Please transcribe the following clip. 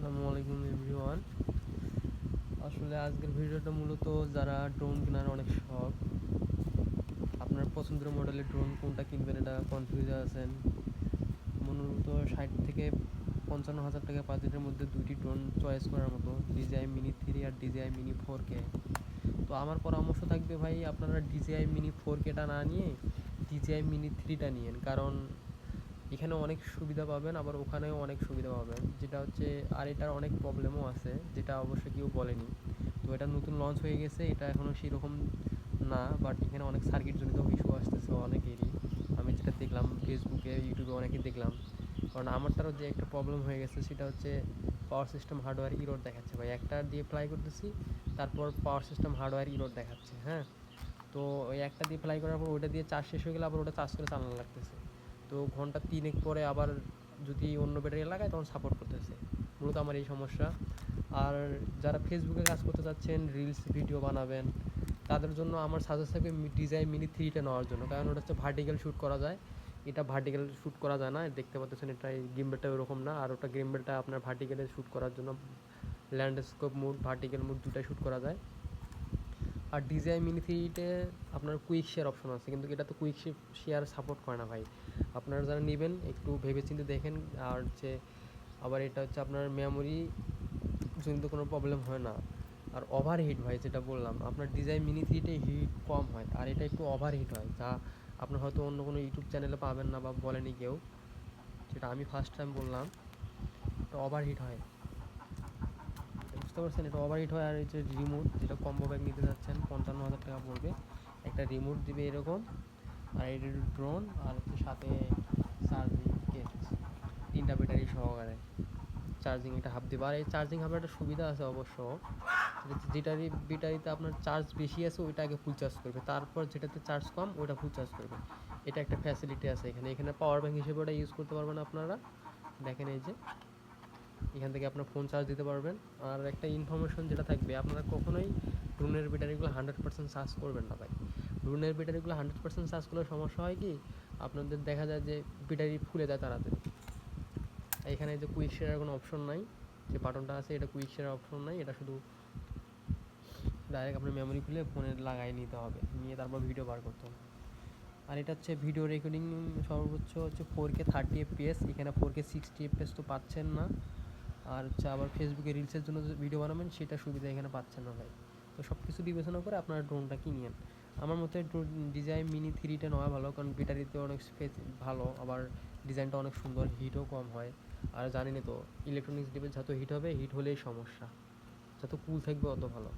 আসসালামু আলাইকুম এভরিওয়ান। আসলে আজকের ভিডিওটা মূলত যারা ড্রোন কেনার অনেক শখ, আপনার পছন্দের মডেলের ড্রোন কোনটা কিনবেন এটা কনফিউজে আছেন। মূলত 60 থেকে 55 হাজার টাকা বাজেটের মধ্যে দুইটি ড্রোন চয়েস করার মতো, DJI মিনি 3 আর DJI মিনি 4K। তো আমার পরামর্শ থাকবে ভাই, আপনারা DJI মিনি 4Kটা না নিয়ে DJI মিনি 3টা নিয়েন, কারণ এখানে অনেক সুবিধা পাবেন, আবার ওখানেও অনেক সুবিধা পাবেন, যেটা হচ্ছে আর এটার অনেক প্রবলেমও আছে যেটা অবশ্য কেউ বলেনি। তো এটা নতুন লঞ্চ হয়ে গেছে, এটা এখনও সেরকম না, বাট এখানে অনেক সার্কিটজনিত ইস্যু আসতেছে অনেকেরই। আমি যেটা দেখলাম ফেসবুকে ইউটিউবে অনেকেই দেখলাম, কারণ আমারটারও যে একটা প্রবলেম হয়ে গেছে সেটা হচ্ছে পাওয়ার সিস্টেম হার্ডওয়্যার ইরোর দেখাচ্ছে ভাই। একটা দিয়ে ফ্লাই করতেছি, তারপর পাওয়ার সিস্টেম হার্ডওয়্যার ইরোর দেখাচ্ছে। হ্যাঁ, তো ওই একটা দিয়ে ফ্লাই করার পর ওটা দিয়ে চার্জ শেষ হয়ে গেলে আবার ওটা চার্জ করে চালানো লাগতেছে। তো ঘন্টা 3 পরে আবার যদি অন্য ব্যাটারি লাগায় তখন সাপোর্ট করতেছে। মূলত আমার এই সমস্যা। আর যারা ফেসবুকে কাজ করতে চাচ্ছেন, রিলস ভিডিও বানাবেন, তাদের জন্য আমার সাজেস্ট থাকবে DJI মিনি 3টা নেওয়ার জন্য, কারণ ওটা হচ্ছে ভার্টিক্যাল শ্যুট করা যায়। এটা ভার্টিক্যাল শ্যুট করা যায় না, দেখতে পাচ্ছেন এটা গিম্বেলটা ওরকম না। আর ওটা গিম্বেলটা আপনার ভার্টিক্যালে শ্যুট করার জন্য ল্যান্ডস্কেপ মুড, ভার্টিক্যাল মুড দুটাই শ্যুট করা যায়। আর DJI মিনি 3তে আপনার কুইক শেয়ার অপশন আছে, কিন্তু এটা তো কুইক শেয়ার সাপোর্ট করে না ভাই। আপনারা যারা নেবেন একটু ভেবেচিন্তে দেখেন। আর হচ্ছে আবার এটা হচ্ছে আপনার মেমোরি জনিত কোনো প্রবলেম হয় না। আর ওভার হিট ভাই, যেটা বললাম আপনার DJI মিনি 3টে হিট কম হয়, আর এটা একটু ওভার হিট হয়, যা আপনার হয়তো অন্য কোনো ইউটিউব চ্যানেলে পাবেন না বা বলেনি কেউ, সেটা আমি ফার্স্ট টাইম বললাম। এটা ওভার হিট হয়, বুঝতে পারছেন? এটা ওভার হিট হয়। আর এই যে রিমোট, যেটা কম্বো ব্যাগ নিতে যাচ্ছেন 55 হাজার টাকা পড়বে, একটা রিমোট দিবে এরকম, আর এটা ড্রোন, আর হচ্ছে সাথে চার্জিং কেস, 3টা ব্যাটারি সহকারে চার্জিং একটা হাব দিবে। আর এই চার্জিং হাবের একটা সুবিধা আছে অবশ্য, যেটারই ব্যাটারিতে আপনার চার্জ বেশি আছে ওইটা আগে ফুল চার্জ করবে, তারপর যেটাতে চার্জ কম ওইটা ফুল চার্জ করবে। এটা একটা ফ্যাসিলিটি আছে এখানে। এখানে পাওয়ার ব্যাঙ্ক হিসেবে ওটা ইউজ করতে পারবেন আপনারা। দেখেন এই যে এখান থেকে আপনার ফোন চার্জ দিতে পারবেন। আর একটা ইনফরমেশন যেটা থাকবে, আপনারা কখনোই ড্রোনের ব্যাটারিগুলো 100% চার্জ করবেন না ভাই। ড্রোনের ব্যাটারিগুলো 100% চার্জ করলে সমস্যা হয় কি, আপনাদের দেখা যায় যে ব্যাটারি ফুলে যায় তাড়াতাড়ি। এখানে যে কুইক শেয়ারের কোনো অপশন নাই, যে বাটনটা আছে এটা কুইক শেয়ারের অপশন নাই, এটা শুধু ডাইরেক্ট আপনার মেমোরি খুলে ফোনে লাগাই নিতে হবে, নিয়ে তারপর ভিডিও বার করতে হবে। আর এটা হচ্ছে ভিডিও রেকর্ডিং সর্বোচ্চ হচ্ছে 4K 30 fps, এখানে 4K 60 fps তো পাচ্ছেন না। আর হচ্ছে আবার ফেসবুকে রিলসের জন্য যে ভিডিও বানাবেন সেটা সুবিধা এখানে পাচ্ছেন না ভাই। তো সব কিছু বিবেচনা করে আপনারা ড্রোনটা কিনিয়েন। আমার মতে DJI মিনি 3টা নেওয়া ভালো, কারণ ব্যাটারিতে অনেক স্পেস ভালো, আবার ডিজাইনটা অনেক সুন্দর, হিটও কম হয়। আর জানেনই তো ইলেকট্রনিক্স ডিভাইস যত হিট হবে, হিট হলেই সমস্যা, যত কুল থাকবে অত ভালো।